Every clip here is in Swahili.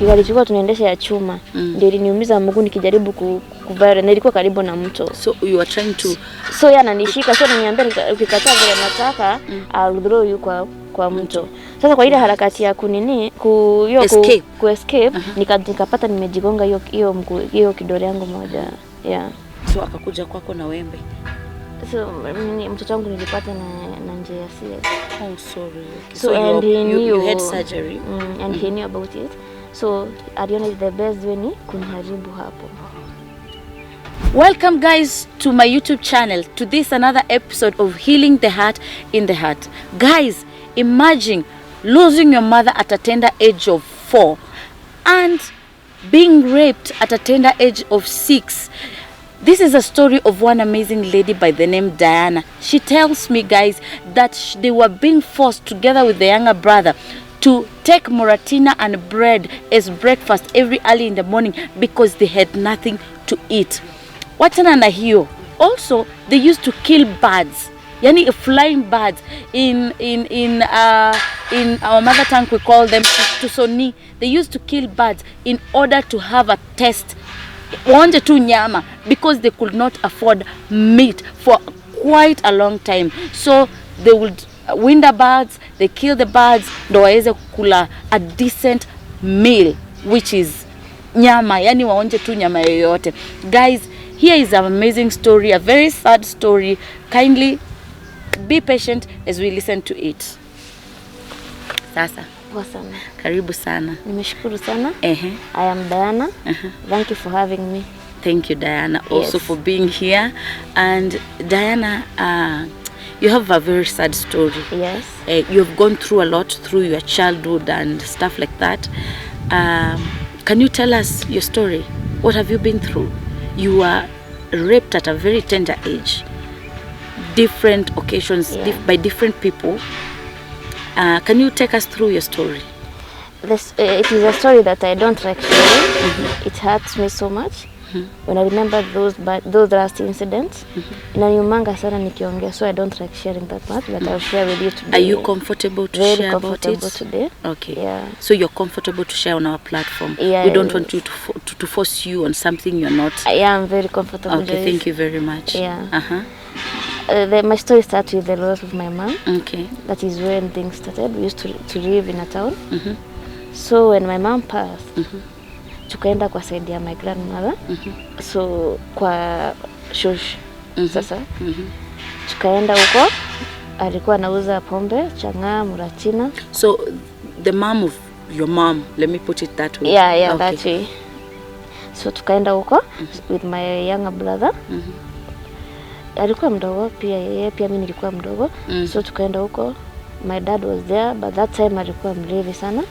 Gari tulikuwa tunaendesha ya chuma. Ndio iliniumiza mguu nikijaribu kuvara na ilikuwa karibu na mto. So you are trying to So yeye ananishika, so ananiambia ukikataa vile nataka I'll throw you kwa mto. Sasa kwa ile harakati ya kunini ku escape nikapata nimejigonga hiyo kidole yangu moja. Yeah. So akakuja kwako na wembe. So mtoto wangu nilipata na nje ya CS. Oh sorry. So and you had surgery. And he knew about it. So aliona the best way ni kuniharibu hapo. Welcome guys to my YouTube channel, to this another episode of Healing the Heart in the Heart. Guys, imagine losing your mother at a tender age of 4 and being raped at a tender age of 6. This is a story of one amazing lady by the name Diana. She tells me, guys, that they were being forced together with the younger brother to take Muratina and bread as breakfast every early in the morning because they had nothing to eat. Wachana na hiyo. Also, they used to kill birds. Yani flying birds. In our mother tongue we call them tusoni. They used to kill birds in order to have a taste. Waonje tu nyama because they could not afford meat for quite a long time. So they would win the birds, they kill the birds, ndo waweze kula a decent meal which is nyama, yani waonje tu nyama yoyote. Guys, here is an amazing story, a very sad story. Kindly be patient as we listen to it. Sasa Wasana. Karibu sana. Nimeshukuru sana. I am Diana. Thank you for having me. Thank you, Diana, also for being here. And Diana, you have a very sad story. Yes. You have gone through a lot through your childhood and stuff like that. Can you tell us your story? What have you been through? You were raped at a very tender age. Different occasions, by different people. Can you take us through your story? It is a story that I don't like sharing. It hurts me so much when I remember those last incidents. Inaniumanga sana nikiongea, so I don't like sharing that much, but I'll share with you today. Are you comfortable to share about it? Today. Okay. Yeah. So you're comfortable to share on our platform. Yeah, we don't want you to force you on something you're not. I am very comfortable. Okay, thank you very much. Yeah. My story starts with the loss of my mom. Okay. That is when things started. We used to live in a town. So when my mom passed, tukaenda kwa side ya my grandmother. So kwa shush. Sasa tukaenda huko, alikuwa anauza pombe, chang'aa, Muratina. So the mom of your mom, let me put it that way. Yeah, okay. That way. So tukaenda huko with my younger brother. Alikuwa mdogo pia, yeye pia mimi nilikuwa mdogo. So tukaenda huko. My dad was there, but that time alikuwa mlevi sana.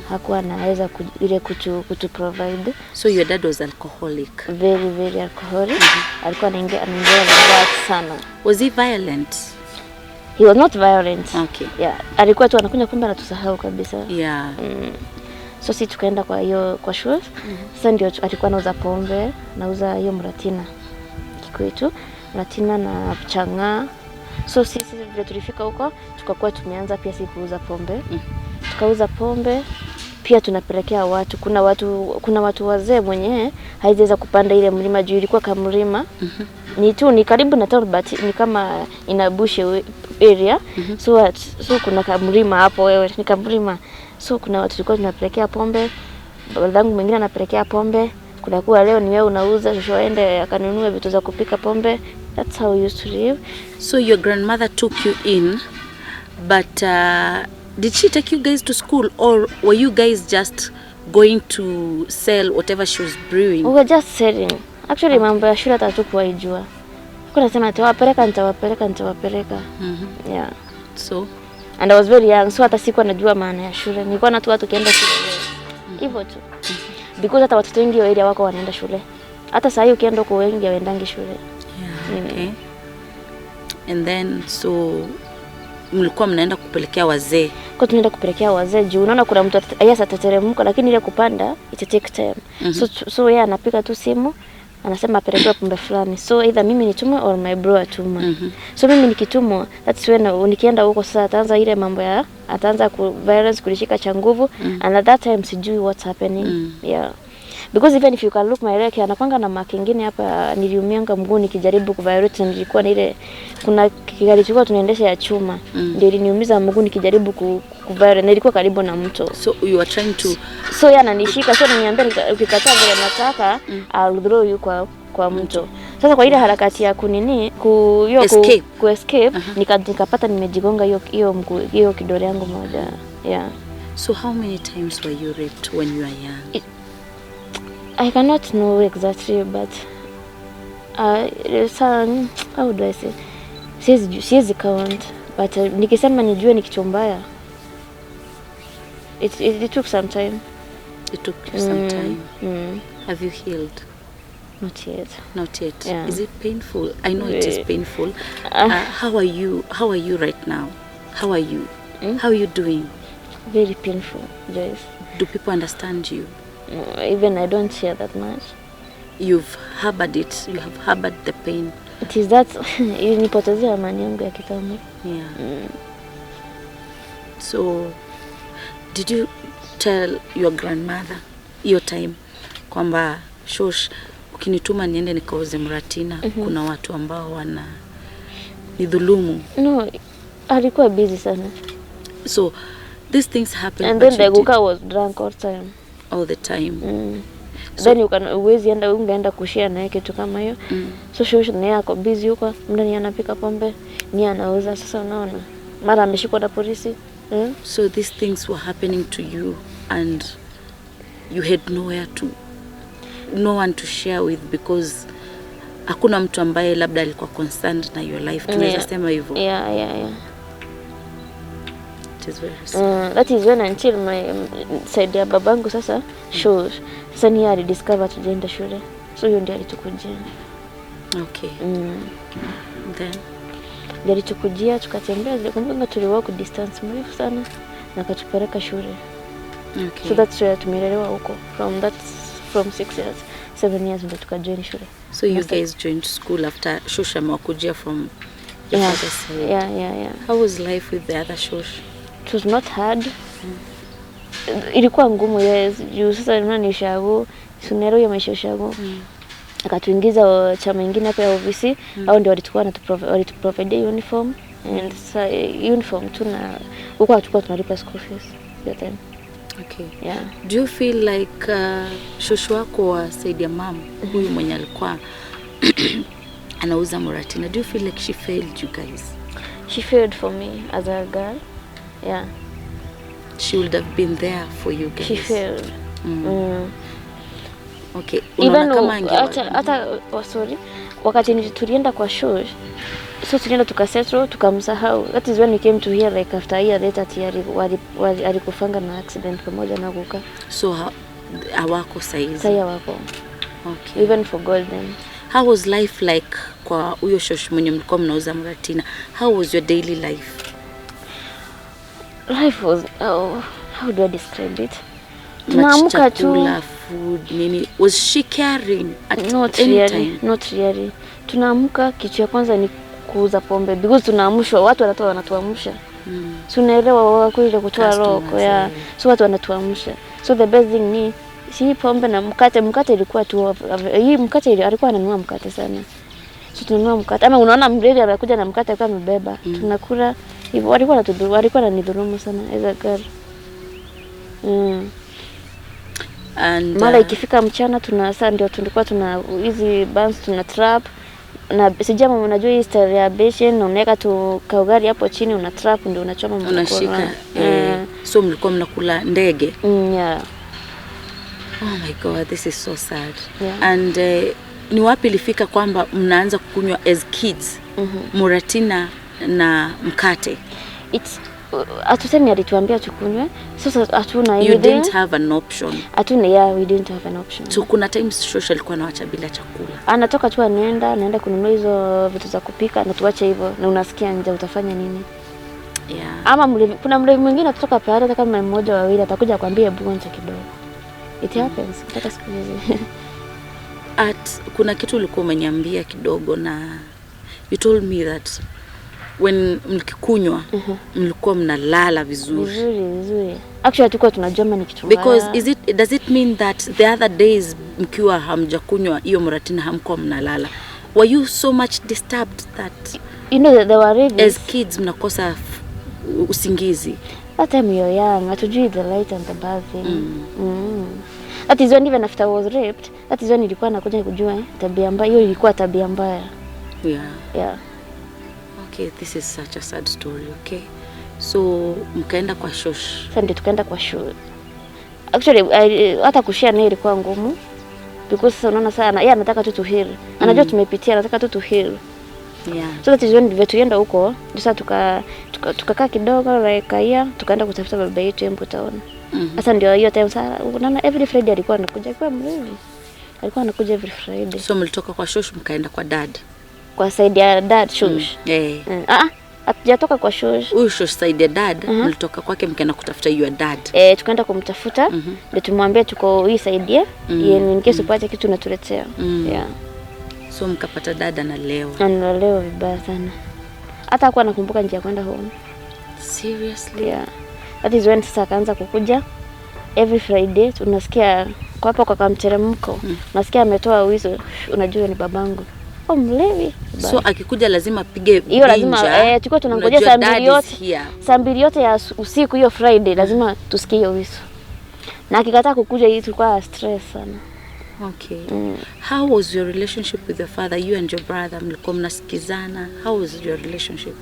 Hakuwa anaweza ile kutu provide. So your dad was alcoholic? Very, very alcoholic. Alikuwa anaingia na sana. Was he violent? He was not violent. Okay. Yeah. Alikuwa tu anakunywa pombe na tusahau kabisa. Yeah. So si tukaenda kwa shule. Sasa ndio alikuwa anauza pombe, nauza hiyo Muratina. Kikwetu. Muratina na chang'aa. So sisi vile tulifika huko, tukakuwa tumeanza pia si kuuza pombe. Tukauza pombe, pia tunapelekea watu. Kuna watu wazee mwenye haiweza kupanda ile mlima juu ilikuwa kama mlima. Ni karibu na town but ni kama ina bush area. So kuna kama mlima hapo wewe, ni kama mlima. So kuna watu tulikuwa tunapelekea pombe. Babangu mwingine anapelekea pombe. Kuna kuwa leo ni wewe unauza, kesho aende akanunue vitu za kupika pombe. That's how we used to live. So your grandmother took you in, but did she take you guys to school, or were you guys just going to sell whatever she was brewing? We were just selling. Actually, mambo ya shule hatakuwa ijua. Kuna sema nitawapeleka. Yeah. So, and I was very young, so hata sikuwa najua maana ya shule. Nilikuwa na tu watu kienda shule. Hivyo tu. Because hata watoto wengi wa area wako wanaenda shule. Hata sasa hiyo ukienda kwa wengi waendangi shule. Yeah, okay. And then so mlikuwa mnaenda kupelekea wazee? Kwa tunaenda kupelekea wazee juu unaona kuna mtu atateremka, lakini ile kupanda it take time. So yeye anapiga tu simu, anasema apelekewe pombe fulani, so either mimi nitumwe or my bro atumwe. So mimi nikitumwa, that's when nikienda huko sasa ataanza ile mambo ya ataanza violence, kulishika cha nguvu, and at that time sijui what's happening. Yeah, because even if you can look my leg, anakwanga na mark nyingine hapa, niliumianga mguu nikijaribu kuviolate, na nilikuwa na ile kuna gari tulikuwa tunaendesha ya chuma, ndio iliniumiza mguu nikijaribu kuviolate, na ilikuwa karibu na mto. So you are trying to, so yeye ananishika, so ananiambia ukikataa vile nataka I'll throw you kwa mto. Sasa kwa ile harakati ya kunini ku escape nikapata nimejigonga hiyo kidole yangu moja. Yeah. So how many times were you raped when you were young? I cannot know exactly, but how do I say? Siwezi count, but nikisema nijue ni kitu mbaya. It took some time. It took you some time. Have you healed? Not yet. Not yet. Yeah. Is it painful? I know it is painful. How are you right now? How are you? How are you doing? Very painful, Joyce. Do people understand you? Even I don't share that much. You've harbored it. You have harbored the pain. It is that ilinipotezea amani yangu ya kitambo. Yeah. So did you tell your grandmother your time kwamba shosh ukinituma niende nikauze Muratina, kuna watu ambao wana nidhulumu? No, alikuwa busy sana. So these things happen, and then the guka was drunk all the time. So, then ungeenda kushare naye kitu kama hiyo. So shosh naye ako busy huko ndani anapika pombe, ni anauza. Sasa unaona mara ameshikwa na polisi. So these things were happening to you and you had no one to share with, because hakuna mtu ambaye labda alikuwa concerned na your life. Tunaweza sema hivyo. Yeah. It is very sad. That is when until my side ya babangu sasa shows. Sasa ni alidiscover tujaenda shule. So hiyo ndio alitukujia. Okay. Then alitukujia tukatembea, kumbe tuliwalk distance mrefu sana na katupeleka shule. Okay. So that's where tumelelewa huko from 6 years, 7 years ndio tukajoin shule. So you guys joined school after Shosha mwakujia from your father's side. Yeah. How was life with the other Shosh? It was not hard. Ilikuwa ngumu, yes. Juu sasa nani ushago, sunero ya maisha ushago. Akatuingiza chama kingine hapa ya ofisi, au ndio walikuwa provide uniform, and uniform tuna huko hatakuwa tunalipa school fees hiyo time. Okay. Yeah. Do you feel like shosho wako wa side ya mom, huyu mwenye alikuwa anauza Muratina, do you feel like she failed you guys? She failed for me as a girl. Yeah. She would have been there for you guys. She failed. Okay. Even sorry, wakati tulienda kwa show, so tulienda tukasettle, tukamsahau. That is when we came to hear like after a year later alikufanga na accident pamoja na kuka. So hawako saizi? Sasa wako. Okay. Even forgot them. How was life like kwa huyo shosh mwenye mlikuwa mnauza Muratina? How was your daily life? Life was, how do I describe it? Tunaamka tu, food nini, was she caring at not any really, time? Not really. Tunaamka, kitu ya kwanza ni kuuza pombe, because tunaamshwa, watu wanatuamsha. So unaelewa wako ile kutoa roko ya, so watu wanatuamsha. So the best thing ni si pombe na mkate ilikuwa tu, hii mkate alikuwa ananunua mkate sana. So tunanunua mkate, ama unaona mredi anakuja na mkate kwa amebeba, tunakula hivyo. Walikuwa wananidhulumu sana as a girl. And mara ikifika mchana tunasa ndio tulikuwa tuna hizi bands tuna trap, na sijama unajua hii style ya beshen, unaweka tu kaugali hapo chini, una trap ndio unachoma mkono unashika. So mlikuwa mnakula ndege? Yeah. Oh my God, this is so sad. Yeah. And ni wapi ilifika kwamba mnaanza kukunywa as kids Muratina na mkate? It's atusemi alituambia tukunywe, sasa hatuna you didn't have an option? Hatuna, yeah, we didn't have an option. So kuna times social alikuwa anaacha bila chakula, anatoka tu naenda kununua hizo vitu za kupika na tuache hivyo, na unasikia njaa, utafanya nini? Yeah. Ama kuna mlevi mwingine kutoka pale, hata kama mmoja wawili atakuja kwambia hebu onja kidogo. It happens hata siku hizi. kuna kitu ulikuwa umeniambia kidogo na you told me that when mlikunywa mlikuwa mnalala vizuri. Actually tulikuwa tunajua ni kitu mbaya. Because does it mean that the other days mkiwa hamjakunywa hiyo Muratina hamkuwa mnalala? Were you so much disturbed that you know that they were rabies? As kids mnakosa usingizi. That time you're young, hatujui the light and the bad thing. That is when even after I was raped, that is when nilikuwa nakuja kujua tabia mbaya. Hiyo ilikuwa tabia mbaya. Yeah. Okay, this is such a sad story, okay? So mkaenda kwa shosh. Sasa ndio tukaenda kwa shosh. Actually hata kushare naye ilikuwa ngumu. Because sasa unaona sana, yeye anataka tu heal. Anajua tumepitia, anataka tu heal. Yeah. So that is when we tuenda huko, sasa tukakaa kidogo like a year, tukaenda kutafuta baba yetu Embu town. Sasa ndio hiyo time sana, unaona every Friday alikuwa anakuja kwa mlevi. Alikuwa anakuja every Friday. So mlitoka kwa shosh mkaenda kwa dad. Kwa side ya dad shosh. Hatujatoka kwa shosh. Huyu shosh side ya dad, mlitoka kwake mkaenda kutafuta your dad. Tukaenda kumtafuta, ndio tumwambie tuko hii side ya, yeye in case upate kitu natuletea. Yeah. So mkapata dada analewa. Analewa vibaya sana. Hata hakuwa anakumbuka njia kwenda home. Seriously? Yeah. That is when sasa akaanza kukuja every Friday. Tunasikia kwa hapa kwa kamteremko. Nasikia ametoa wizo, unajua ni babangu. Mlevi. So akikuja lazima apige binja. Hiyo lazima tulikuwa tunangojea saa mbili yote ya usiku hiyo Friday lazima tusikie hiyo wizo. Na akikataa kukuja hii tulikuwa stress sana. Okay. How was your relationship with your father? You and your brother mlikuwa mnasikizana? How was your relationship?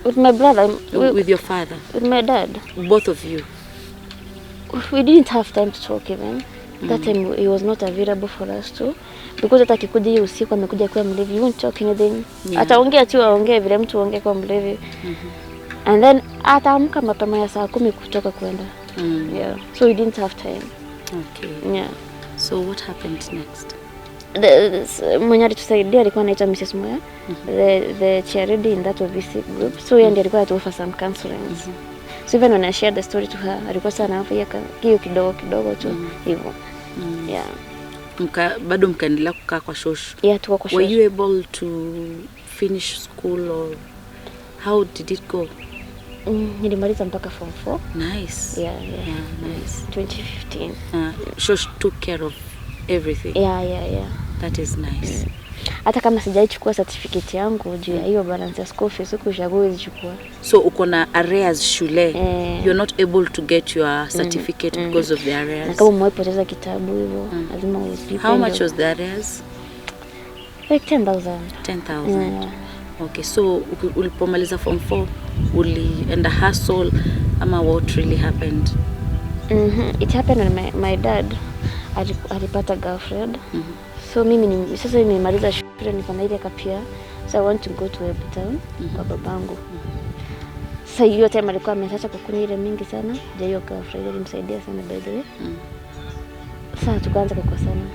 With my brother? With your father? With my dad? Both of you? We didn't have time to talk even. That time he was not available for us to. Because hata akikuja hiyo usiku amekuja kwa mlevi, you won't talk anything. Ataongea tu aongee vile mtu aongea kwa mlevi. And then ataamka mapema ya saa 10 kutoka kwenda. Yeah. So we didn't have time. Okay. Yeah. So what happened next? Mwenye alitusaidia alikuwa anaitwa Mrs. Moya, the chairlady in that abusive group. So yeye ndiye alikuwa atuofa some counseling. So even when I shared the story to her, alikuwa sana anafanya hiyo kidogo tu hivyo. Yeah. Bado mkaendelea kukaa kwa shosh? Yeah, tuko kwa shosh. Were you able to finish school or how did it go? Nilimaliza mpaka form 4. Nice. Yeah, nice. 2015. Shosh took care of everything. Yeah. That is nice. Hata kama sijaichukua certificate yangu juu ya hiyo balance ya school fees huko ushagoi zichukua. So uko na arrears shule. You're not able to get your certificate because of the arrears. Na kama umepoteza kitabu hivyo lazima ulipe. How much was the arrears? Like 10,000. 10,000. Okay, so ulipomaliza form 4 ulienda hustle ama what really happened? It happened when my dad alipata girlfriend. So mimi sasa nimemaliza shule niko na ile kapia. So I want to go to Embu town kwa babangu. Sasa hiyo time alikuwa ameacha kukunywa ile mingi sana. Je, hiyo girlfriend ilimsaidia sana by the way. Sasa tukaanza kukosana.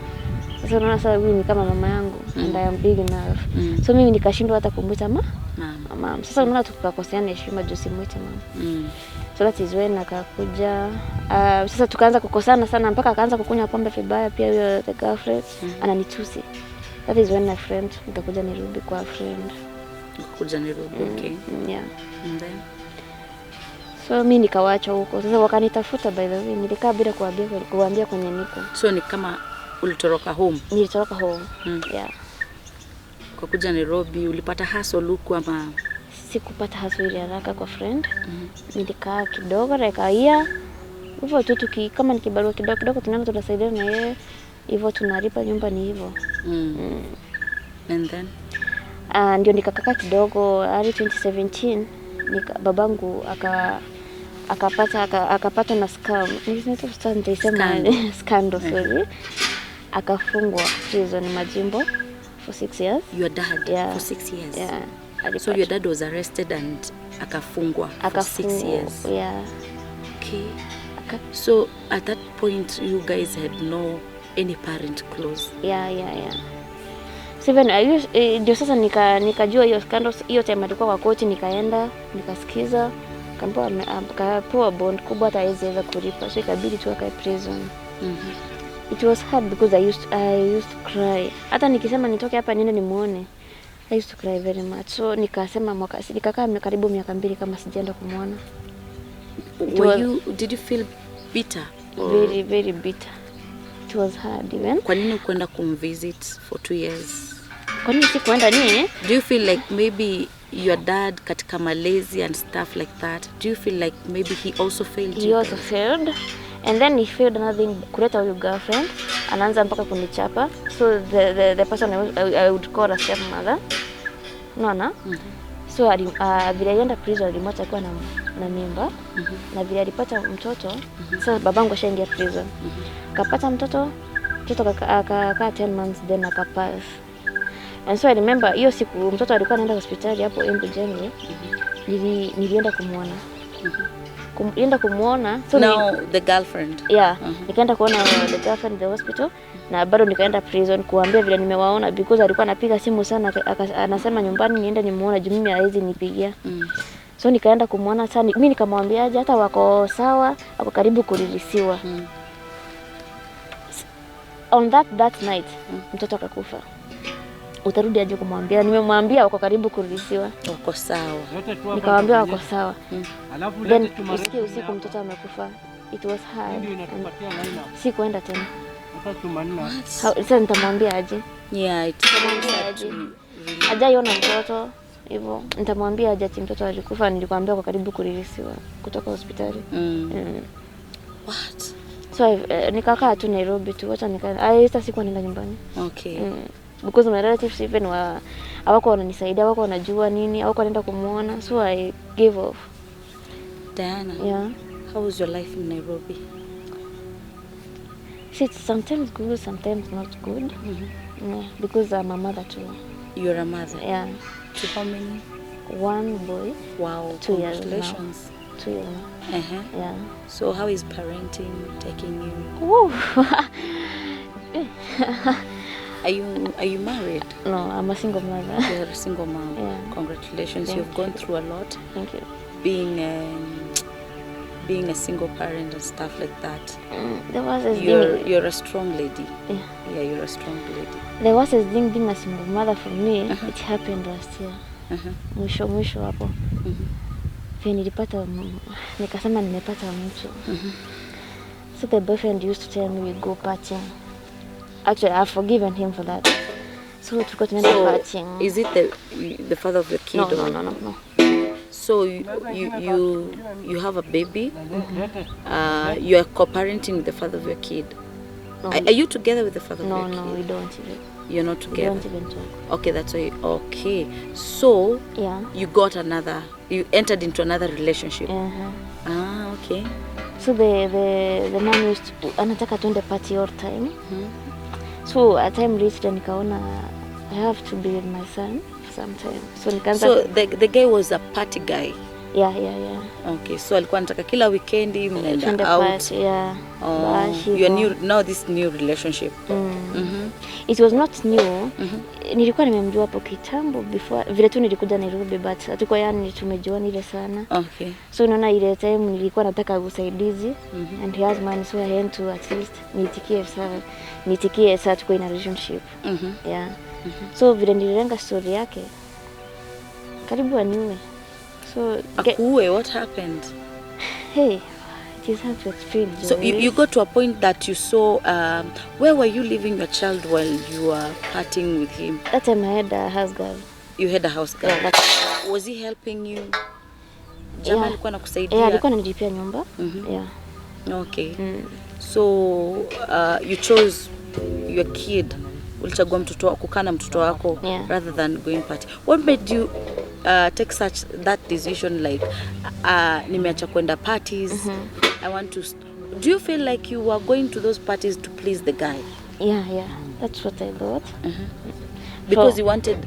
Sasa unaona sasa huyu ni kama mama yangu and I am big enough. So mimi nikashindwa hata kumuita mama. Sasa unaona tukakoseana heshima juu simuite mama. So that is when akakuja. Sasa tukaanza kukosana sana mpaka akaanza kukunywa pombe vibaya pia huyo the girlfriend ananitusi. That is when my friend nikakuja Nairobi kwa friend. Kuja Nairobi, okay. Yeah. And then? So mimi nikawaacha huko. Sasa wakanitafuta by the way, nilikaa bila kuambia kwenye niko. So ni kama ulitoroka home? Nilitoroka home. Yeah. Kwa kuja Nairobi ulipata hustle huko ama? Sikupata hustle ile haraka kwa friend. Nilikaa kidogo like a year. Hivyo tu kama nikibarua kidogo tunaanza tunasaidiana na yeye. Hivyo tunalipa nyumba ni hivyo. And then? Ndio nikakaa kidogo hadi 2017 babangu akapata na scam. Nilisema scandal sorry. Akafungwa prison Majimbo for 6 years. Your dad? Yeah. For 6 years? Yeah. So your dad was arrested and akafungwa for 6 years? Yeah. Okay. So at that point you guys had no any parent close? Yeah. So even ndio sasa nikajua hiyo scandal hiyo time alikuwa kwa court, nikaenda nikasikiza kapewa bond kubwa hata haiweza kulipa, so ikabidi tu akae prison. It was hard because I used to cry. Hata nikisema nitoke hapa niende nimuone, I used to cry very much. So nikasema nikakaa karibu miaka 2 kama sijaenda kumuona. Did you feel bitter? Very, very bitter. It was hard even. Kwa nini kwenda kumvisit for 2 years? Kwa nini sikuenda nini? Do you feel like maybe your dad katika malezi and stuff like that, do you feel like maybe he also failed you? He also failed. And then he failed another thing, kuleta huyu girlfriend. Anaanza mpaka kunichapa. So the person I would call a stepmother. Unaona? So vile alienda prison alimwacha akiwa na mimba. Na vile alipata mtoto, sasa babangu ashaingia prison. Kapata mtoto akakaa 10 months then akapass. And so I remember hiyo siku mtoto alikuwa anaenda hospitali hapo Embu General. Nilienda kumuona. Nilienda kumuona. So now the girlfriend. Yeah. Nikaenda kuona the girlfriend the hospital na bado nikaenda prison kuambia vile nimewaona because alikuwa anapiga simu sana anasema nyumbani niende nimuone juu mimi haizi nipigia. So nikaenda kumuona sana. Mimi nikamwambia aje hata wako sawa, wako karibu kulilisiwa. On that night mtoto akakufa. Utarudi aje kumwambia? Nimemwambia wako karibu kulisiwa. Wako sawa. Nikamwambia wako sawa. Then usiku mtoto amekufa. It was hard. Sikuenda tena. Sasa nitamwambia aje? Yeah, it's aje. Hajaiona mtoto hivyo. Nitamwambia aje ati mtoto alikufa, nilikwambia kwa karibu kulisiwa kutoka hospitali. What? So nikakaa tu Nairobi tu, acha sasa sikuwa nenda nyumbani. Okay. Because my relatives even hawako wananisaidia, hawako wanajua nini, hawako wanaenda kumuona, so I gave off. Diana, yeah. How was your life in Nairobi? See, it's sometimes good, sometimes not good. Yeah, because I'm a mother too. You're a mother? Yeah. To how many? 1 boy. Wow, 2 years congratulations. now. 2 years now. Yeah. So how is parenting taking you? Woo. Are you married? No, I'm a single mother. You're a single mom. Yeah. Congratulations. You've gone through a lot. Thank you. Being a single parent and stuff like that. You're a strong lady. Yeah, you're a strong lady. There was a thing being a single mother for me. It happened last year. Mwisho hapo. Nilipata nikasema nimepata mtu. So the boyfriend used to tell me we go partying. Actually, I've forgiven him for that. So tulikuwa tunaenda partying. Is it the father of your kid? No. So you have a baby. You are co-parenting with the father of your kid. No. Are you together with the father of your kid? No, we don't even. You're not together. We don't even talk. Okay, that's why. Okay, so yeah, you entered into another relationship. Okay. So the man used to anataka tuende party all time. So a time reached and nikaona I have to be with my son sometime. So nikaanza. So the guy was a party guy. Yeah. Okay, so alikuwa anataka kila weekendi mnaenda out. Party, yeah. Now this new relationship. It was not new. Nilikuwa nimemjua hapo kitambo before vile tu nilikuja Nairobi, but hatuko yani tumejuana ile sana. Okay. So unaona ile time nilikuwa nataka usaidizi and he has money, so I had to at least nitikie sasa tuko in a relationship. Yeah. So vile nililenga story yake karibu aniwe. So akuwe, what happened? Hey, it is hard to explain. So you got to a point that you saw, where were you leaving your child while you were partying with him? That time I had a house girl. You had a house girl? Yeah, was he helping you? Jama alikuwa anakusaidia? Yeah, alikuwa ananilipia nyumba. Yeah. Okay. So you chose your kid. Ulichagua kukaa na mtoto wako rather than going party. What made you take that decision, like nimeacha kwenda parties? I want to do you feel like you were going to those parties to please the guy? Yeah, that's what I thought. Because you wanted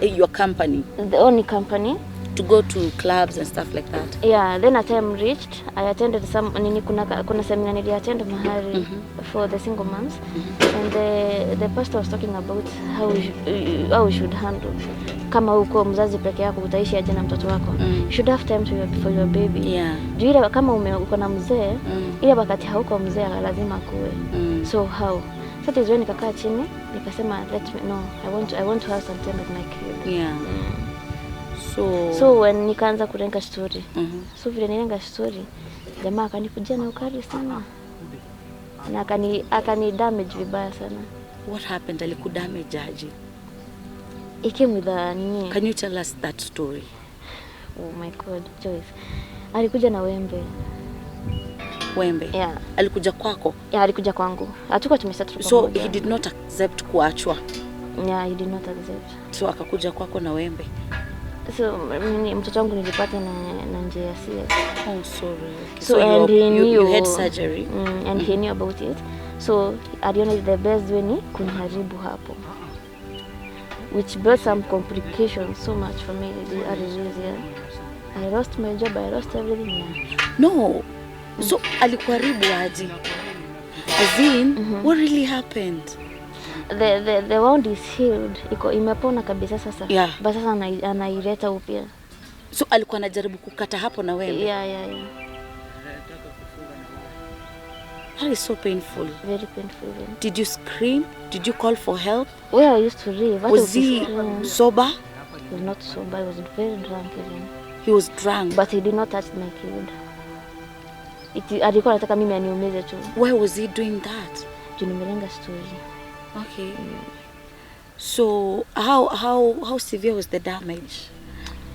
your company, the only company, to go to clubs and stuff like that. Yeah, then a time reached, I attended kuna seminar niliattend mahali for the single moms, and the pastor was talking about how we should handle kama uko mzazi peke yako utaishi aje na mtoto wako. You should have time for your baby. Yeah. Juu ile kama uko na mzee, ile wakati hauko mzee lazima kuwe. So how? Sasa hizo nikakaa chini nikasema I want to have some time with my kid. Yeah. So when nikaanza kurenga story. So vile nirenga story, jamaa akanikujia na ukali sana. Na akani damage vibaya sana. What happened? Alikudamage aje? It came with a nini? Can you tell us that story? Oh my God, Joyce. Alikuja na wembe. Wembe? Yeah. Alikuja kwako? Yeah, alikuja kwangu. Hatuko tumesettle So he did not accept kuachwa? Yeah, he did not accept. So akakuja kwako na wembe? So mtoto wangu nilipata na njia ya CS. Oh, sorry. So and he knew you had surgery? And he knew about it. So aliona the best way ni kuniharibu hapo. Which brought some complications so much for me. I lost my job, I lost everything. Yeah. No. So alikuharibu aje? As in, what really happened? The wound is healed. Imepona kabisa sasa. Yeah. But sasa anaileta upya. So alikuwa anajaribu kukata hapo na wembe? Yeah. That is so painful. Very painful. Yeah. Did you scream? Did you call for help? Where I used to live. Was he sober? He was not sober. He was very drunk even. He was drunk? But he did not touch my kid. Alikuwa anataka mimi aniumize tu. Why was he doing that? Nimelenga story. Okay. So how severe was the damage?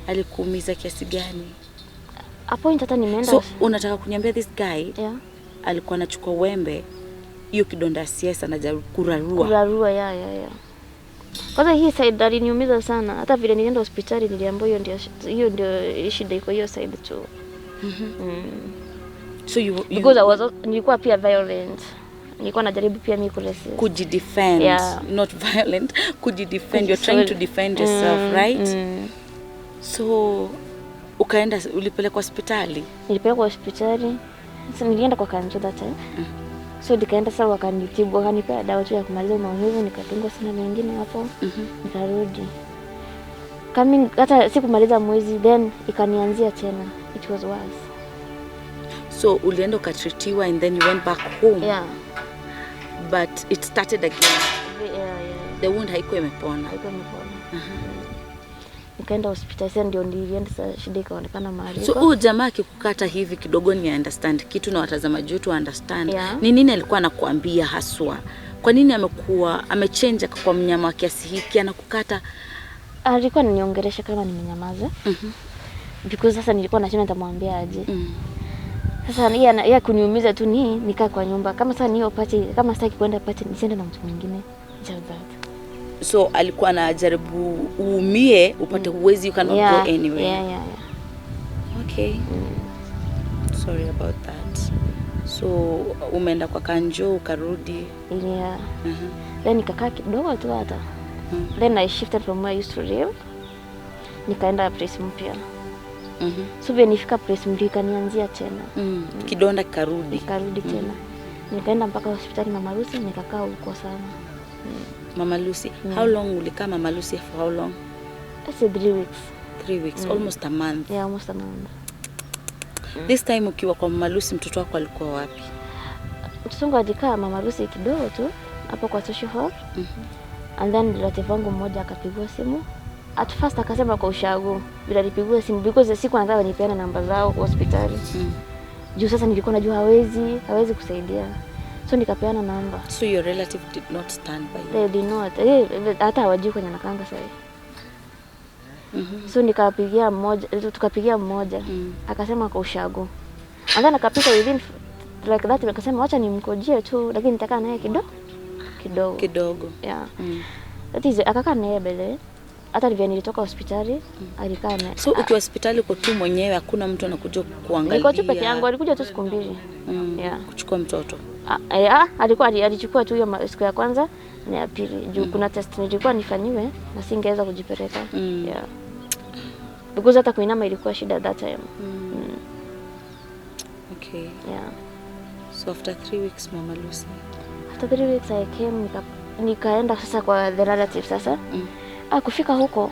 Alikuumiza kiasi gani? A point hata nimeenda. So unataka kuniambia this guy? Yeah. Alikuwa anachukua wembe, hiyo kidonda CS anajaribu kurarua. Kurarua, yeah. Kwanza hii side aliniumiza sana. Hata vile nilienda hospitali niliambiwa hiyo ndio shida iko hiyo side tu. So because nilikuwa pia violent. Nilikuwa najaribu pia mimi kuresist. Kujidefend, yeah. Not violent. Kujidefend. You're trying to defend yourself, right? So ulipelekwa hospitali? Nilipelekwa hospitali. So nilienda kwa kanjo that time. So nikaenda sasa wakanitibu, wakanipea dawa tu ya kumaliza maumivu, nikatungwa sana mengine hapo. Nikarudi. Hata sikumaliza mwezi then ikanianzia tena. It was worse. So ulienda ukatritiwa and then you went back home? Yeah. But it started again? Yeah. The wound haikuwa imepona? Haikuwa imepona. Nikaenda hospitali sasa ndio nilienda shida ikaonekana mahali. So jamaa akikukata hivi kidogo ni understand kitu na watazamaji wetu understand. Yeah. Ni nini alikuwa anakuambia haswa? Kwa nini amechange kwa mnyama wa kiasi hiki anakukata? Alikuwa ananiongelesha kama nimenyamaza. Because sasa nilikuwa nashinda nitamwambia aje. Sasa yeye kuniumiza tu nikaa kwa nyumba. Kama sasa niyo party, kama sitaki kwenda party nisiende na mtu mwingine. Just that. So alikuwa anajaribu uumie upate uwezi you cannot go anywhere. Yeah. Okay. Sorry about that. So umeenda kwa kanjo ukarudi? Yeah. Then nikakaa kidogo tu hata. Then I shifted from where I used to live. Nikaenda place mpya. So vile nifika place mpya ikanianzia tena. Kidonda kikarudi tena. Nikaenda mpaka hospitali Mama Lucy nikakaa huko sana. Mama Lucy. How long ulikaa Mama Lucy for how long? I said 3 weeks. 3 weeks, almost a month. Yeah, almost a month. This time ukiwa kwa Mama Lucy mtoto wako alikuwa wapi? Mtoto wangu alikaa Mama Lucy kidogo tu hapo kwa social hall. And then relative wangu mmoja akapigwa simu. At first akasema kwa ushago bila nipigwe simu because siku anataka nipeane namba zao hospitali. Juu sasa nilikuwa najua hawezi kusaidia. So nikapeana namba. So your relative did not stand by you? They did not. Hata hawajui kwenye nakanga sasa. So tukapigia mmoja. Akasema kwa ushago. Anza nakapita within like that akasema acha nimkojie tu lakini nitakaa naye kidogo. Yeah. That is akakaa naye bele. Hata nilitoka hospitali alikaa naye. So ukiwa hospitali uko tu mwenyewe hakuna mtu anakuja kuangalia? Niko tu peke yangu, alikuja tu siku 2. Yeah. Kuchukua mtoto. Alichukua tu hiyo siku ya kwanza na ya pili. Juu kuna test nilikuwa nifanyiwe na singeweza kujipeleka. Yeah. Because hata kuinama ilikuwa shida that time. Okay. Yeah. So after 3 weeks Mama Lucy. After 3 weeks I came nikaenda sasa kwa the relative sasa. Kufika huko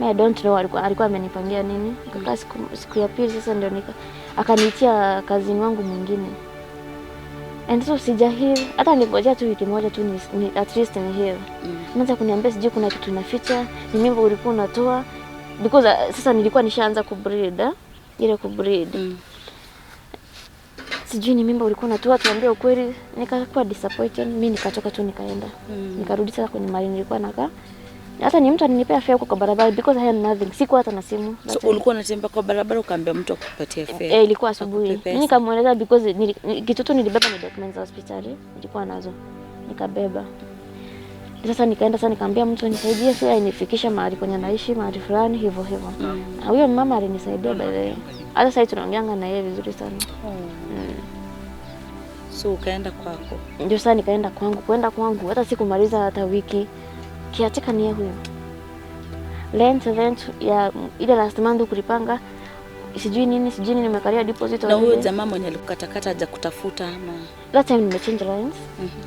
I don't know alikuwa amenipangia nini. Nikakaa siku ya pili sasa ndio akaniitia kazini wangu mwingine. And so sija heal, hata ningojea tu wiki moja tu ni at least ni heal. Anaanza kuniambia sijui kuna kitu inaficha, ni mimba ulikuwa unatoa because sasa nilikuwa nishaanza kubreed, ile kubreed. Sijui ni mimba ulikuwa unatoa, tuambie ukweli. Nikakuwa disappointed, mimi nikatoka tu nikaenda. Nikarudi sasa kwenye mali nilikuwa nakaa. Hata ni mtu alinipea fare kwa barabara because I had nothing. Sikuwa hata na simu. So ulikuwa unatembea kwa barabara ukaambia mtu akupatie fare? Ilikuwa asubuhi. Mimi nikamueleza because kitoto nilibeba ni documents za hospitali. Nilikuwa nazo. Nikabeba. Sasa nikaenda sasa nikamwambia mtu nisaidie fare inifikisha mahali kwenye naishi, mahali fulani hivyo. Na huyo mama alinisaidia by the way. Hata sasa tunaongeanga na yeye vizuri sana. So ukaenda kwako? Ndio sasa nikaenda kwangu. Kwenda kwangu hata sikumaliza hata wiki. Kiatika ni huyo. Rent ya ile last month kulipanga sijui nini nimekalia deposit. Na huyo jamaa mwenye alikukatakata haja kutafuta ama that time nimechange lines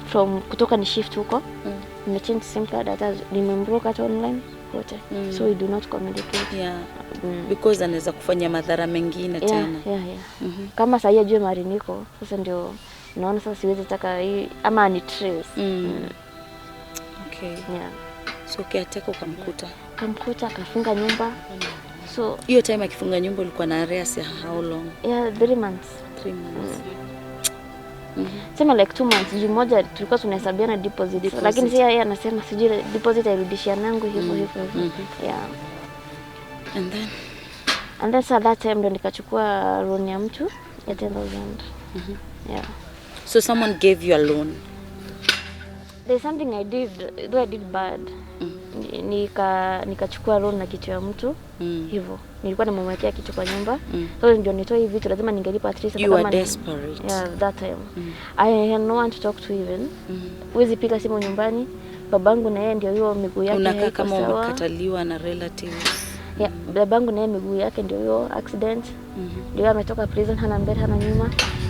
from kutoka ni shift huko. Nimechange sim card hata nimemblock hata online wote. So we do not communicate. Because anaweza kufanya madhara mengine tena. Kama sasa ajue mali niko sasa ndio naona sasa siwezi taka hii ama ni trace. Okay. So kiateka ukamkuta akafunga nyumba. So hiyo time akifunga nyumba ulikuwa na arrears ya how long? 3 months. 3 months. Sema like 2 months. Juu moja tulikuwa tunahesabiana deposit. Lakini sasa yeye anasema sijui deposit airudishia nangu hivyo. And then so that time ndo nikachukua loan ya mtu ya 10,000. So someone gave you a loan? There's something I did, though I did bad. Nikachukua loan na kitu ya mtu hivyo. Nilikuwa namwekea kitu kwa nyumba. So ndio nitoa hivi vitu lazima ningelipa at least kama. You were desperate. That time. I had no one to talk to even. Huwezi piga simu nyumbani. Babangu na yeye ndio hiyo miguu yake haiko sawa. Unakaa kama umekataliwa na relatives. Babangu na yeye miguu yake ndio hiyo accident. Ndio ametoka prison, hana mbele hana nyuma.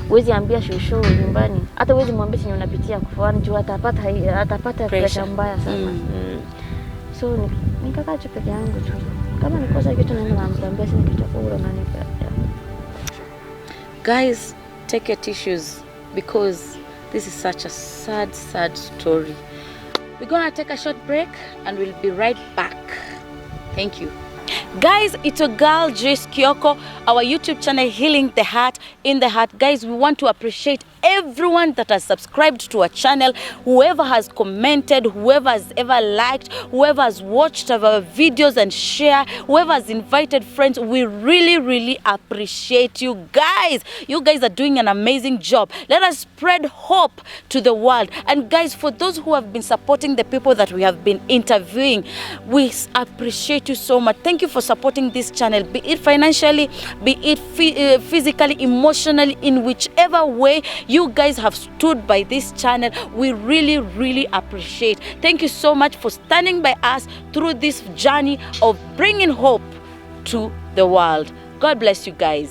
Huwezi ambia shushu nyumbani. Hata huwezi mwambie chenye unapitia kufuani juu atapata pressure mbaya sana. So nikakaa tu peke yangu tu. Kama nikosa kitu naenda naambia sina kitu kwa ule nanipa. Guys, take your tissues because this is such a sad story. We're going to take a short break and we'll be right back. Thank you. Guys, it's your girl Joyce Kioko, our YouTube channel Healing the Heart in the Heart. Guys, we want to appreciate everyone that has subscribed to our channel, whoever has commented, whoever has ever liked, whoever has watched our videos and share, whoever has invited friends. We really appreciate you guys. You guys are doing an amazing job. Let us spread hope to the world. And guys, for those who have been supporting the people that we have been interviewing, we appreciate you so much. Thank you for supporting this channel, be it financially, be it physically, emotionally, in whichever way you guys have stood by this channel. We really appreciate. Thank you so much for standing by us through this journey of bringing hope to the world. God bless you guys.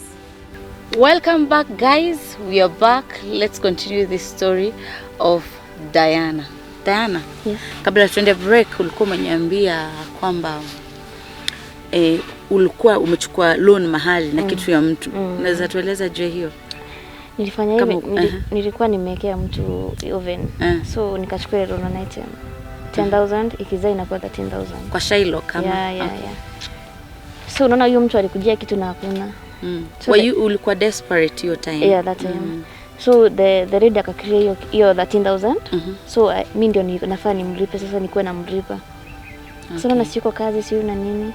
Welcome back, guys. We are back. Let's continue this story of Diana. Yes. Kabla tuende break ulikuwa umeniambia kwamba ulikuwa umechukua loan mahali na kitu ya mtu. Unaweza tueleza je hiyo? Nilifanya hivi, nilikuwa nimewekea mtu oven. So nikachukua loan na item 10,000 ikizaa inakuwa 13,000. Kwa Shiloh kama. Yeah. So unaona huyo mtu alikujia kitu na hakuna. So ulikuwa desperate hiyo time? Yeah, that time. So the lady akakria hiyo 13,000. So mimi ndio nafaa nimlipe sasa, nikuwe na mlipa. So na siko kazi sio na nini.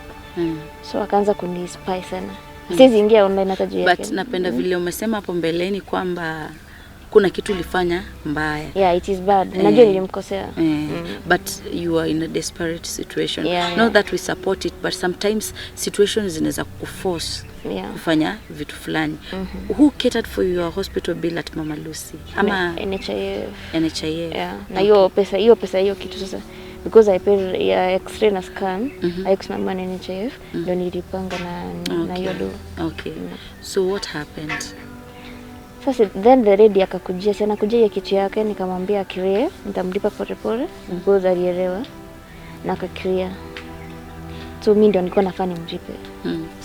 So akaanza kunispy sana. Siwezi ingia online hata juu yake. But napenda vile umesema hapo mbeleni kwamba kuna kitu ulifanya mbaya. Yeah, it is bad. Najua nilimkosea. But you are in a desperate situation. Not that we support it, but sometimes situations zinaweza kuforce kufanya vitu fulani. Who catered for your hospital bill at Mama Lucy? Ama NHIF. Yeah. Na hiyo pesa hiyo kitu sasa. Because I paid X-ray na scan, I kusimama na NHIF, ndio nilipanga na hiyo do. Okay. So what happened? Sasa then the lady akakujia, sana kujia kitu yake, nikamwambia clear, nitamlipa pole because alielewa na akaclear. So mimi ndio nilikuwa nafanya nimlipe.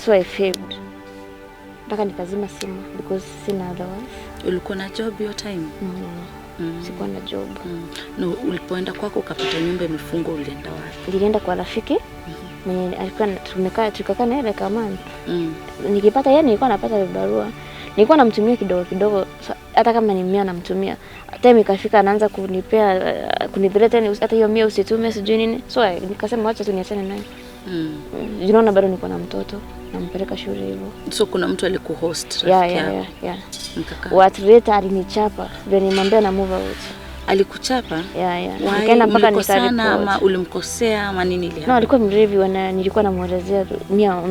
So I failed. mpaka nikazima simu because sina otherwise. Ulikuwa na job your time? Sikuwa na job. No, ulipoenda kwako ukapata nyumba imefungwa, ulienda wapi? Nilienda kwa rafiki. Mwenye alikuwa tukakaa naye like a month. Nikipata yeye nilikuwa napata barua. Nilikuwa namtumia kidogo hata kama ni 100 namtumia. Time ikafika anaanza kunithreaten hata hiyo 100 usitume sijui nini. So nikasema acha tu niachane naye. Unaona bado niko na mtoto, nampeleka shule hivyo. So kuna mtu alikuhost rafiki yako? Yeah. What later alinichapa, ndio nimwambia na move out. Alikuchapa? Yeah. Nikaenda mpaka nikaripoti. Ama ulimkosea ama nini ile? No, alikuwa mrevi nilikuwa namuelezea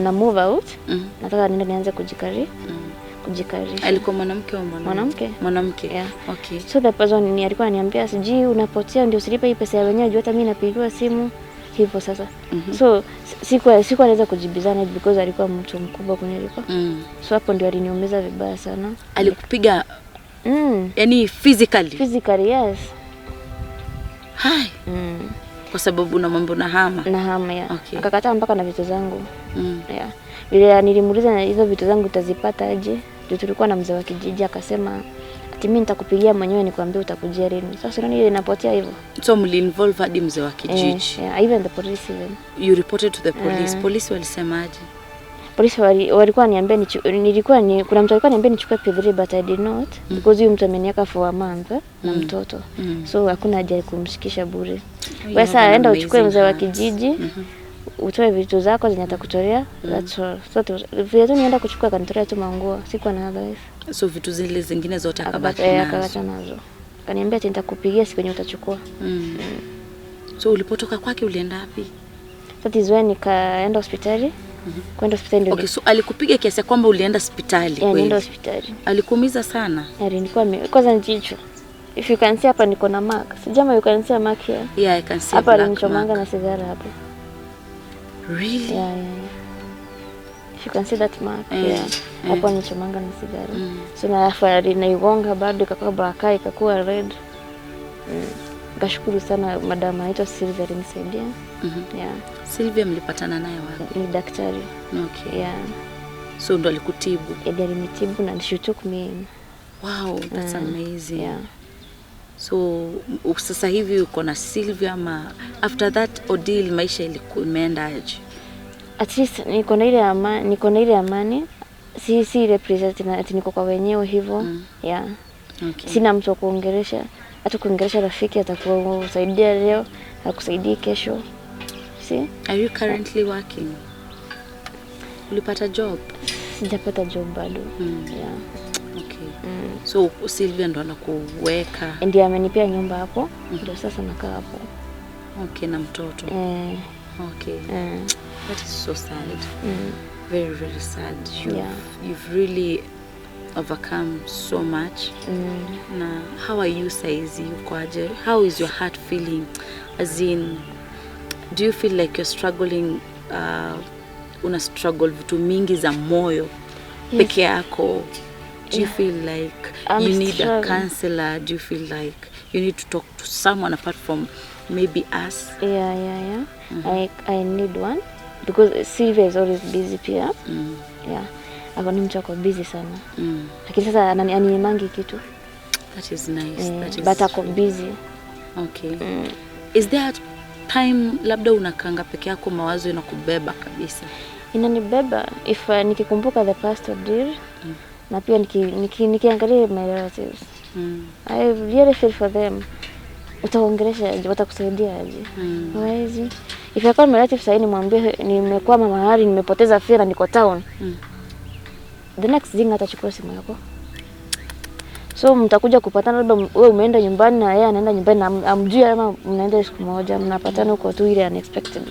na move out. Nataka nianze kujikarisha. Alikuwa mwanamke au mwanamke? Mwanamke. Yeah. Okay. So the person alikuwa ananiambia siji unapotea ndio usilipe hii pesa ya wenyewe juu hata mimi napigiwa simu hivyo sasa. So sikuwa naweza kujibizana because alikuwa mtu mkubwa kuniliko. So hapo ndio aliniumiza vibaya sana. Alikupiga yani physically? Physically, yes. Hai. Kwa sababu una mambo na hama? Na hama, yeah. Okay. Akakataa mpaka na vitu zangu. Yeah. Vile nilimuuliza na hizo vitu zangu utazipata aje? Ndio tulikuwa na mzee wa kijiji akasema ati mimi nitakupigia mwenyewe nikwambie utakujia lini. Sasa unaona ile inapotea hivyo. So mli-involve hadi mzee wa kijiji? Yeah, even the police even. You reported to the police? Police walisemaje? Police walikuwa niambia kuna mtu alikuwa niambia nichukue P3 but I did not because huyu mtu ameniaka for a month na mtoto. So hakuna haja ya kumshikisha bure. Wewe sasa aenda uchukue mzee wa kijiji. Utoe vitu zako zenye atakutolea. That's all. So vile tu nienda kuchukua kanitolea tu manguo, sikuwa na otherwise. So vitu zile zingine zote akabaki nazo. Kaniambia ati nitakupigia siku yenye utachukua. So ulipotoka kwake ulienda wapi? That is when nikaenda hospitali. Kwenda hospitali ndio. Okay, so alikupiga kiasi kwamba ulienda hospitali kweli? Nilienda hospitali. Alikuumiza sana? Nilikuwa kwanza njicho. If you can see hapa niko na mark. Sijama you can see a mark here. Yeah, I can see. Hapa alinichomanga na sigara hapo. Really? Yeah. If you can see that mark, hapo nichomanga na sigara. So na afadhali naigonga bado ikakuwa baka ikakuwa red. Ngashukuru sana madam anaitwa Sylvia alinisaidia. Yeah. Sylvia mlipatana naye wapi? Ni daktari. Okay. Yeah. So ndo alikutibu? Ndiye alinitibu na she took me in. Wow, that's amazing. Yeah. So sasa hivi uko na Sylvia ama after that ordeal maisha ilikuwa aje? At least niko na ile amani. Si represent ati niko kwa wenyewe hivyo. Yeah. Okay. Sina mtu wa kuongelesha. Hata kuongelesha rafiki atakusaidia leo, akusaidie kesho. See? Are you currently working? Ulipata job? Sijapata job bado. Yeah. Okay. So Sylvia ndo anakuweka? Ndiye amenipea nyumba hapo. Ndio sasa nakaa hapo. Okay, na mtoto. Okay. That is so sad. Very, very sad. You've really overcome so much. Na how are you saizi? Uko aje? How is your heart feeling? As in, do you feel like you're struggling, una struggle vitu mingi za moyo peke yako? Do you feel like you need a counselor? Do you feel like you need to talk to someone apart from maybe us? Yeah. I need one because Sylvia is always busy pia. Yeah. Ako ni mtu ako busy sana. Lakini sasa ananimangi kitu. That is nice. That is but ako busy. Okay. Is there a time labda unakanga peke yako mawazo inakubeba kabisa? Inanibeba if nikikumbuka the past ordeal. Na pia nikiangalia my relatives. I really feel for them. Utaongelesha aje, watakusaidia aje? Hawezi. If I call my relatives sasa nimwambie nimekuwa mahali nimepoteza fedha niko town. The next thing atachukua simu yako. So mtakuja kupatana labda wewe umeenda nyumbani na yeye anaenda nyumbani na amjui ama mnaenda siku moja mnapatana huko tu ile unexpected.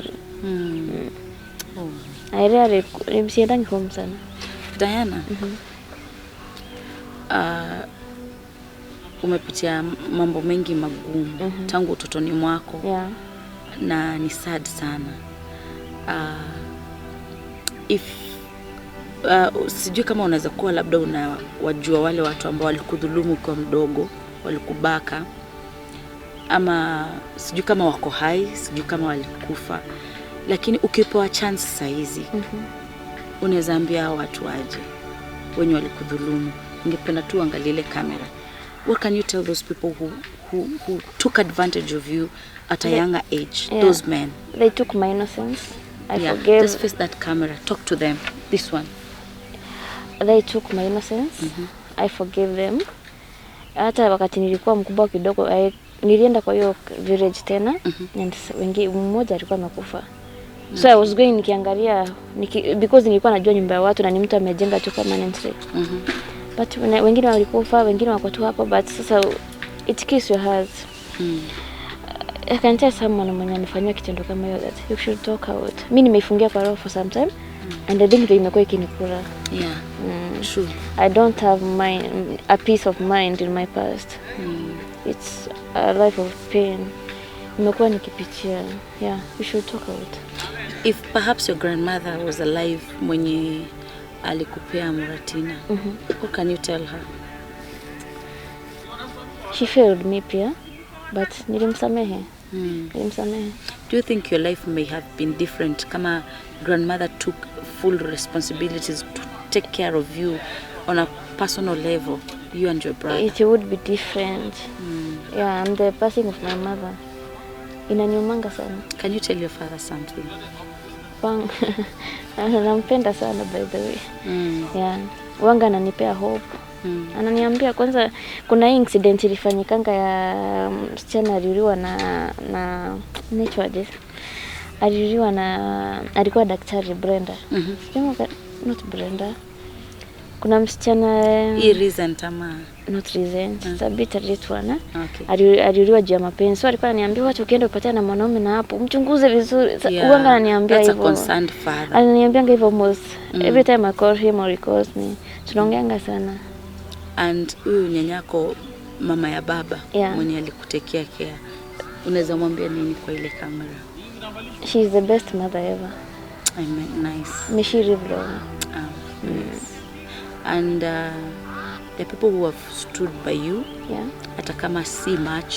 I really nimsiendangi home sana. Diana. Umepitia mambo mengi magumu tangu utotoni mwako. Yeah. Na ni sad sana. Sijui kama unaweza kuwa labda unawajua wale watu ambao walikudhulumu kwa mdogo, walikubaka, ama sijui kama wako hai, sijui kama walikufa, lakini ukipewa chance sasa hizi unaweza ambia watu aje? wenye walikudhulumu. Ningependa tu angalie ile kamera. What can you tell those people who took advantage of you at a younger age? Yeah. Those men. They took my innocence. I Yeah, forgave. just face that camera. Talk to them. This one. They took my innocence. I forgave them. Hata wakati nilikuwa mkubwa kidogo, nilienda kwa hiyo village tena, and mmoja alikuwa amekufa. So I was going nikiangalia because nilikuwa najua nyumba ya watu na ni mtu amejenga tu permanently. But wengine walikufa, wengine wako tu hapo, but sasa it kills your heart. I can tell someone mwenye amefanywa kitendo kama hiyo that you should talk out. Mimi nimeifungia kwa roho for some time, and I think ndio imekuwa ikinikula. Yeah. True. I don't have a peace of mind in my past. It's a life of pain. Nimekuwa nikipitia. Yeah, you should talk out. If perhaps your grandmother was alive mwenye alikupea Muratina, what can you tell her? She failed me pia, but nilimsamehe. Nilimsamehe. Do you think your life may have been different kama grandmother took full responsibilities to take care of you on a personal level, you and your brother? It would be different. Yeah, and the passing of my mother inaniumanga sana. Can you tell your father something? Nampenda sana by the way. Yeah, wanga ananipea hope. Ananiambia kwanza kuna hii incident ilifanyikanga ya msichana aliuliwa na nature. Aliuliwa na alikuwa daktari Brenda. Not Brenda. Kuna msichana recent ama not recent. It's a bit late one. Okay. Aliuliwa juu ya mapenzi. So alikuwa ananiambia wacha ukienda upatane na mwanaume na hapo mchunguze vizuri. Yeah, Uanga ananiambia hivyo. That's a concerned father. Ananiambia hivyo almost every time I call him or he calls me. Tunaongeanga sana. And huyu nyanyako mama ya baba mwenye alikutekea care, unaweza mwambia nini kwa ile kamera? She is the best mother ever. I mean, nice. May she live long. Yes. And the people who have stood by you, hata kama si much,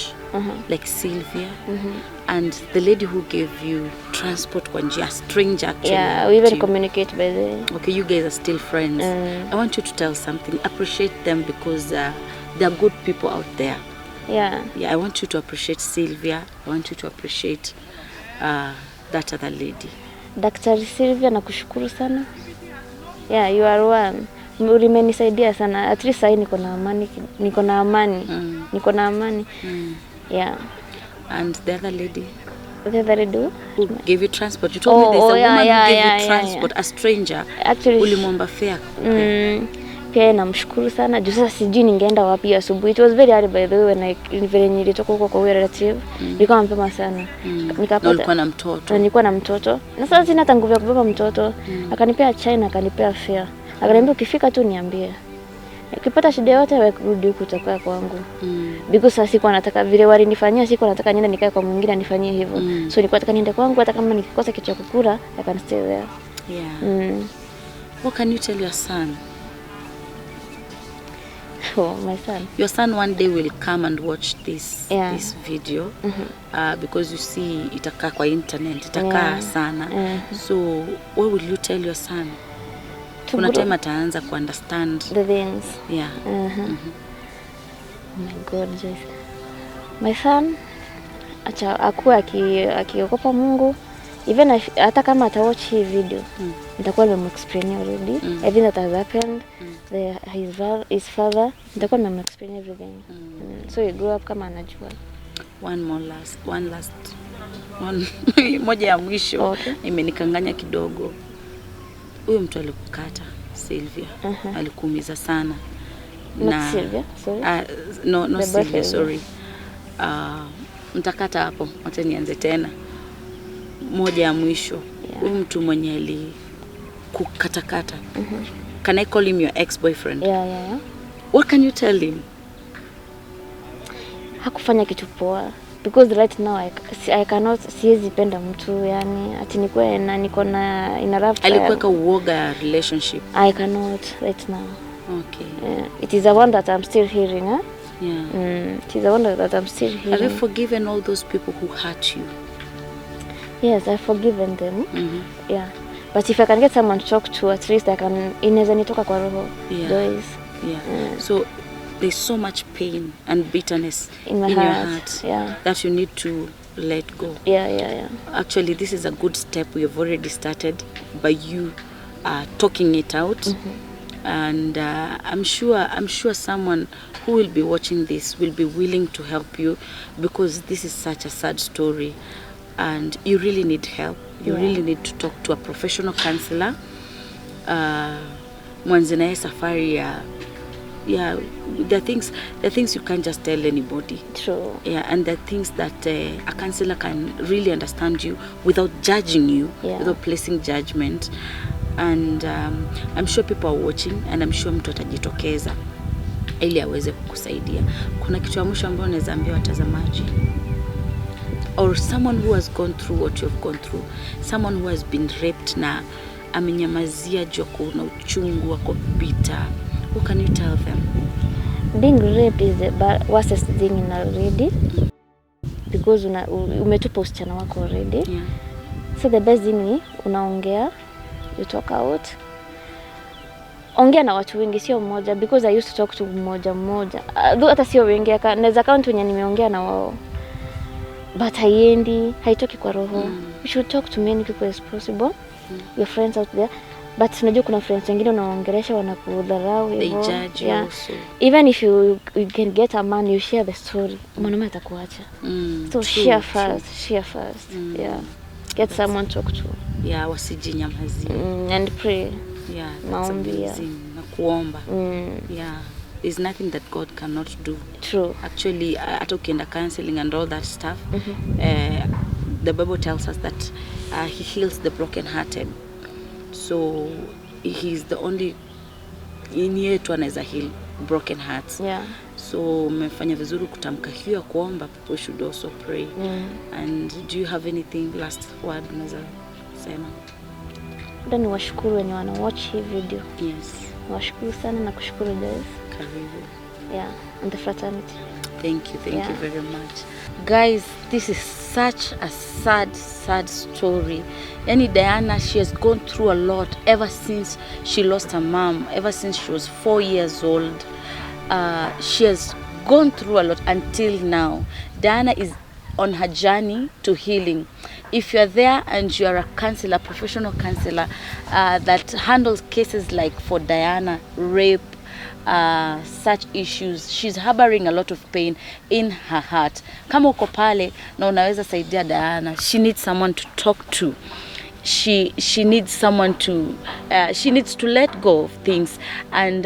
like Sylvia, and the lady who gave you transport kwa njia, stranger actually. Yeah, we even communicate by the... Okay, you guys are still friends. I want you to tell something. Appreciate them because they're good people out there. Yeah. Yeah, I want you to appreciate Sylvia. I want you to appreciate that other lady. Daktari Sylvia, nakushukuru sana. Yeah, you are one. Ulimenisaidia sana. At least niko na amani. Niko na amani. Yeah. And the other lady? The other lady who gave you transport? You told me there's a woman who gave you transport, a stranger. Actually, ulimwomba fare. Pia namshukuru sana. Juu sasa sijui ningeenda wapi asubuhi. It was very hard by the way when vile nilitoka huko kwa relative. Nilikuwa mapema sana. Nikapata. Nilikuwa na mtoto. Nilikuwa na mtoto. Na sasa sina hata nguvu ya kubeba mtoto. Akanipea chai na akanipea fare. Akaniambia ukifika tu niambie. Ukipata shida yote wewe rudi huko utakaa kwangu. Because sasa sikuwa nataka vile walinifanyia, sikuwa nataka niende nikae kwa mwingine anifanyie hivyo. So nilikuwa nataka niende kwangu hata kama nikikosa kitu cha kukula, I can stay there. Yeah. What can you tell your son? Oh, my son. Your son one day will come and watch this video because you see itakaa kwa internet, itakaa sana. So what will you tell your son? Kuna time ataanza ku understand the things. Yeah. Oh my God, Joyce. My son acha akuwa akiogopa Mungu. Even hata kama atawatch hii video, nitakuwa nimemexplain already. Everything that has happened, his father, nitakuwa nimemexplain everything. So he grew up kama anajua. One last. Moja ya mwisho imenikanganya kidogo. Huyo mtu alikukata, Sylvia. Alikuumiza sana. Not Sylvia, sorry. No Sylvia, sorry. Mtakata hapo, wacha nianze tena. Moja ya mwisho. Huyo mtu mwenye alikukatakata. Can I call him your ex-boyfriend? Yeah. What can you tell him? Hakufanya kitu poa. Because right now I cannot, siwezi penda mtu yani ati nikuwe na niko na in a rough time. Alikuweka uoga relationship. I cannot right now. Okay. It is a one that I'm still hearing, huh? Yeah. It is a one that I'm still hearing. Have you forgiven all those people who hurt you? Yes, I've forgiven them. Yeah. But if I can get someone to talk to, at least inaweza nitoka kwa roho. Yeah. So there's so much pain and bitterness in your heart. Yeah. That you need to let go. Yeah. Actually, this is a good step we have already started by you talking it out. And I'm sure someone who will be watching this will be willing to help you, because this is such a sad story and you really need help. You really need to talk to a professional counselor. Mwanze naye safari the things you can't just tell anybody. True. And the things that a counselor can really understand you without judging you, without placing judgment. And I'm sure people are watching, and I'm sure mtu atajitokeza ili aweze kukusaidia. Kuna kitu ya mwisho ambayo naweza ambia watazamaji, or someone who has gone through what you have gone through, someone who has been raped na amenyamazia juu kuna uchungu wako bitter, what can you tell them? Being raped is the worst thing in already, because umetupa usichana wako already. So the best thing ni unaongea, you talk out. Ongea na watu wengi, sio mmoja, because I used to talk to mmoja. Hata sio wengi, naweza count wenye nimeongea na wao. But haitoki kwa roho. You should talk to many people as possible. Your friends out there. But unajua kuna friends wengine unaongelesha wanakudharau hivyo. They judge you also. Even if you can get a man, you share the story. Mwanaume atakuacha. So share first. Get someone to talk to. Wasijinyamazie. And pray. Maombi. Na kuomba. There's nothing that God cannot do. True. Actually, hata ukienda counseling and all that stuff, the Bible tells us that he heals the brokenhearted. So he's the only in yetu anaweza heal broken hearts. So umefanya vizuri kutamka hiyo kuomba. People should also pray. And do you have anything last word unaweza sema? Ndio niwashukuru wenye wana watch hii video. Washukuru sana na kushukuru guys. Karibu. And the fraternity. Thank you very much. Guys, this is such a sad story. Yani Diana, she has gone through a lot ever since she lost her mom, ever since she was 4 years old. She has gone through a lot until now. Diana is on her journey to healing. If you're there and you are a counselor, professional counselor that handles cases like for Diana, rape, such issues, she's harboring a lot of pain in her heart. Kama uko pale na unaweza saidia Diana, she needs someone to talk to. She needs someone to she needs to let go of things, and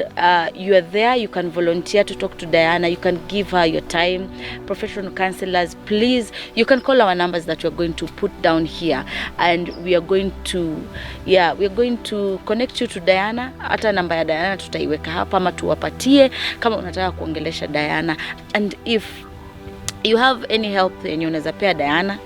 you are there. You can volunteer to talk to Diana. You can give her your time. Professional counselors, please, you can call our numbers that we're going to put down here, and we are going to connect you to Diana. Hata namba ya Diana tutaiweka hapa ama tuwapatie kama unataka kuongelesha Diana. And if you have any help yenye unaweza pea Diana,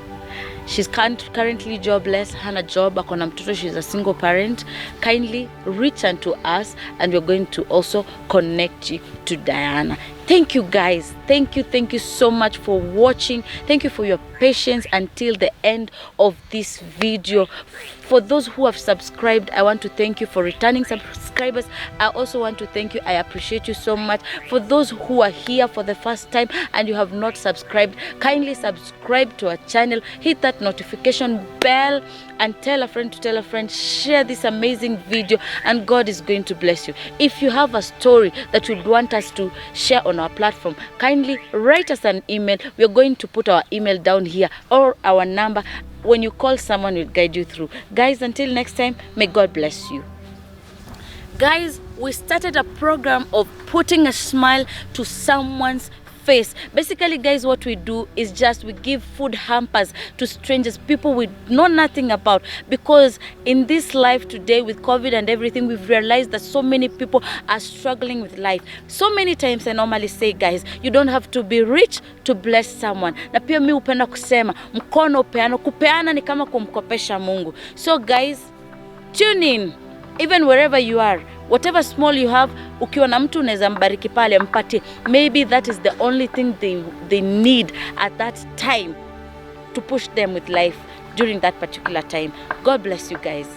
she's currently jobless, hana job, akona mtoto, she's a single parent. Kindly reach out to us, and we're going to also connect you to Diana. Thank you guys. Thank you so much for watching. Thank you for your patience until the end of this video. For those who have subscribed, I want to thank you. For returning subscribers, I also want to thank you. I appreciate you so much. For those who are here for the first time and you have not subscribed, kindly subscribe to our channel, hit that notification bell, and tell a friend to tell a friend. Share this amazing video, and God is going to bless you. If you have a story that you want us to share on our platform, kindly write us an email. We're going to put our email down here, or our number. When you call, someone will guide you through. Guys, until next time, may God bless you. Guys, we started a program of putting a smile to someone's face. Basically, guys, what we do is just we give food hampers to strangers, people we know nothing about, because in this life today with COVID and everything, we've realized that so many people are struggling with life. So many times I normally say, guys, you don't have to be rich to bless someone. Na pia mi upenda kusema mkono upeano, kupeana ni kama kumkopesha Mungu. So guys, tune in, even wherever you are, whatever small you have. Ukiwa na mtu unaweza mbariki pale, mpate. Maybe that is the only thing they need at that time to push them with life during that particular time. God bless you guys.